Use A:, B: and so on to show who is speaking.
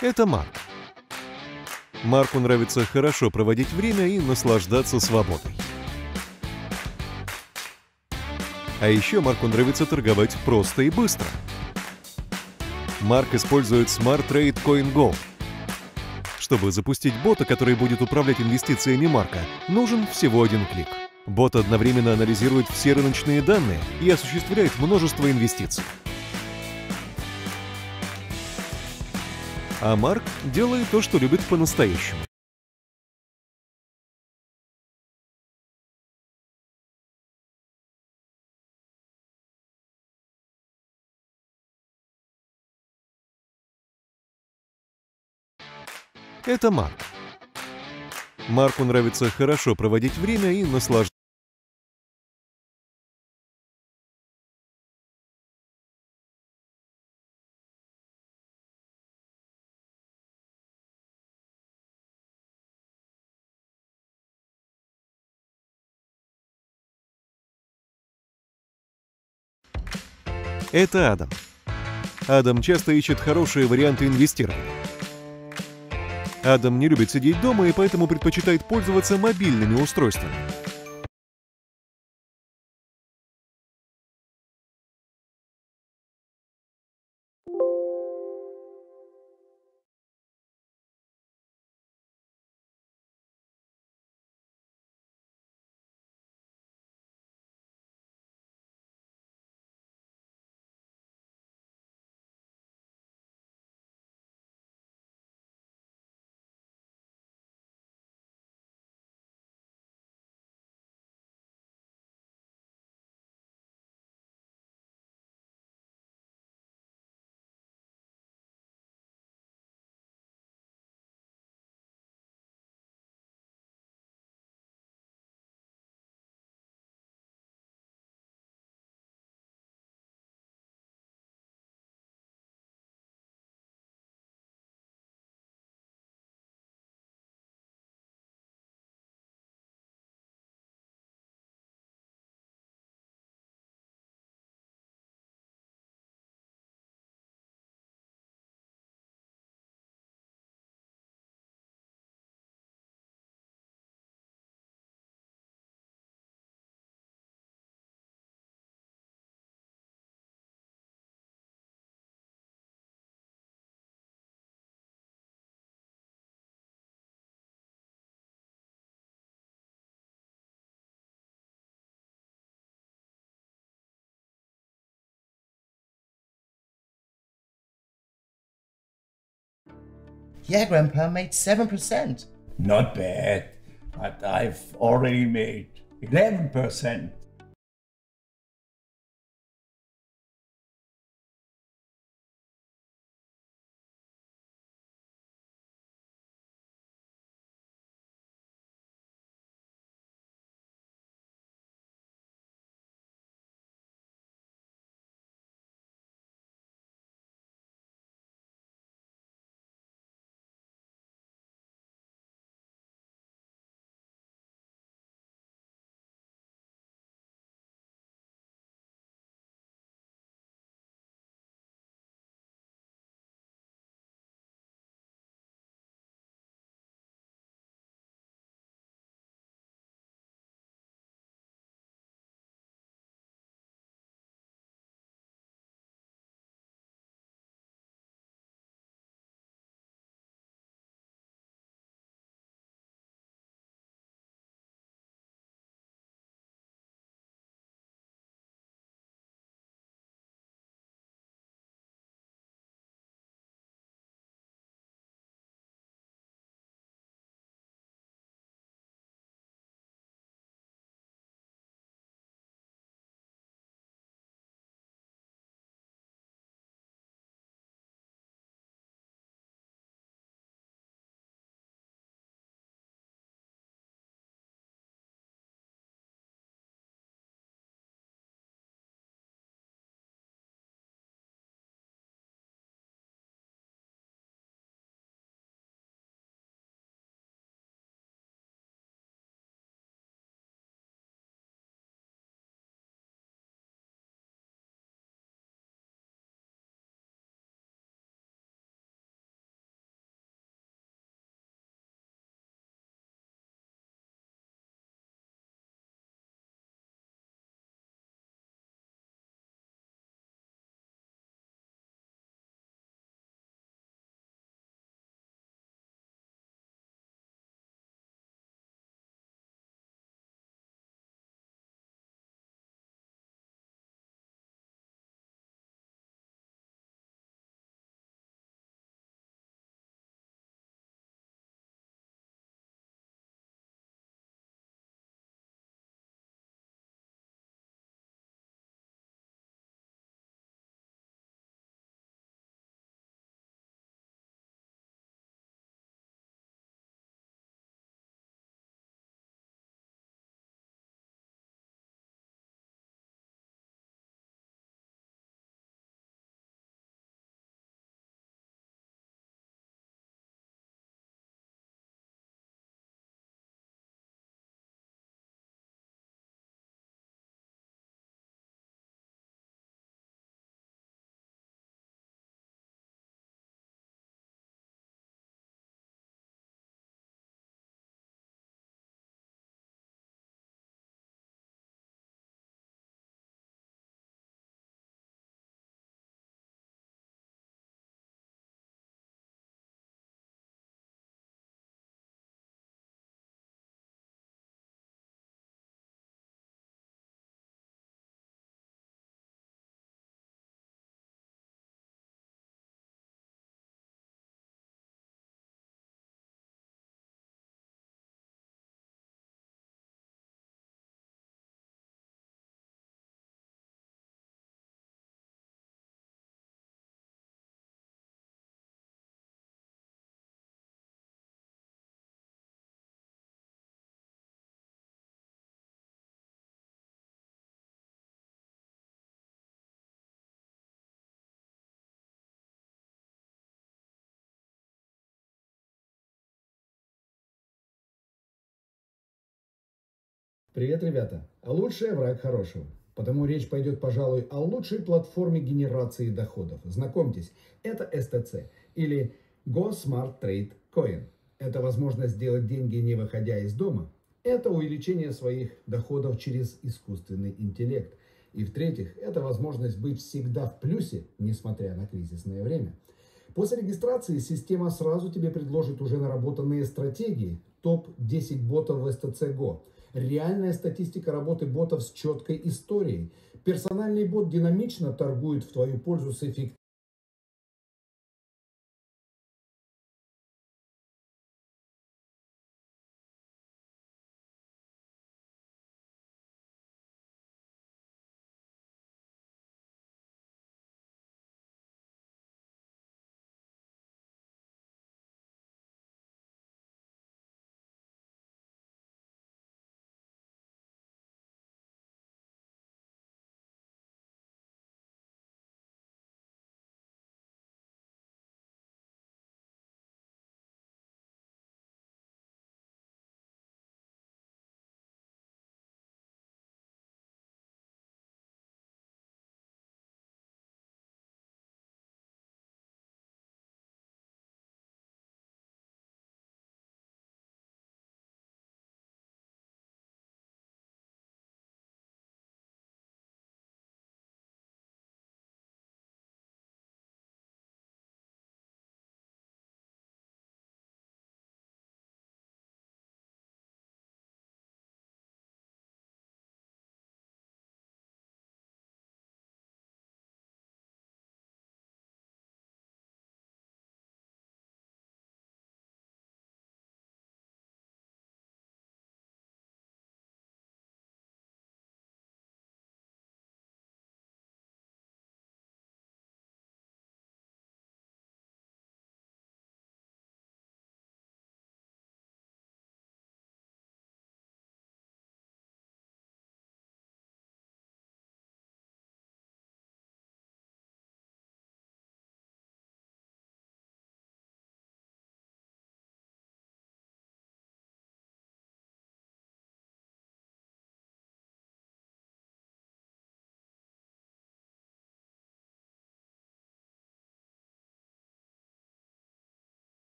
A: Это Марк. Марку нравится хорошо проводить время и наслаждаться свободой. А еще Марку нравится торговать просто и быстро. Марк использует Smart Trade Coin Go. Чтобы запустить бота, который будет управлять инвестициями Марка, нужен всего один клик. Бот одновременно анализирует все рыночные данные и осуществляет множество инвестиций. А Марк делает то, что любит по-настоящему. Это Марк. Марку нравится хорошо проводить время и наслаждаться. Это Адам. Адам часто ищет хорошие варианты инвестирования. Адам не любит сидеть дома и поэтому предпочитает пользоваться мобильными устройствами.
B: Yeah, Grandpa made 7%.
C: Not bad, but I've already made 11%.
D: Привет, ребята! Лучший враг хорошего. Потому речь пойдет, пожалуй, о лучшей платформе генерации доходов. Знакомьтесь, это STC или Go Smart Trade Coin. Это возможность сделать деньги, не выходя из дома. Это увеличение своих доходов через искусственный интеллект. И в-третьих, это возможность быть всегда в плюсе, несмотря на кризисное время. После регистрации система сразу тебе предложит уже наработанные стратегии, топ-10 ботов в STC Go. Реальная статистика работы ботов с четкой историей. Персональный бот динамично торгует в твою пользу с эффективностью.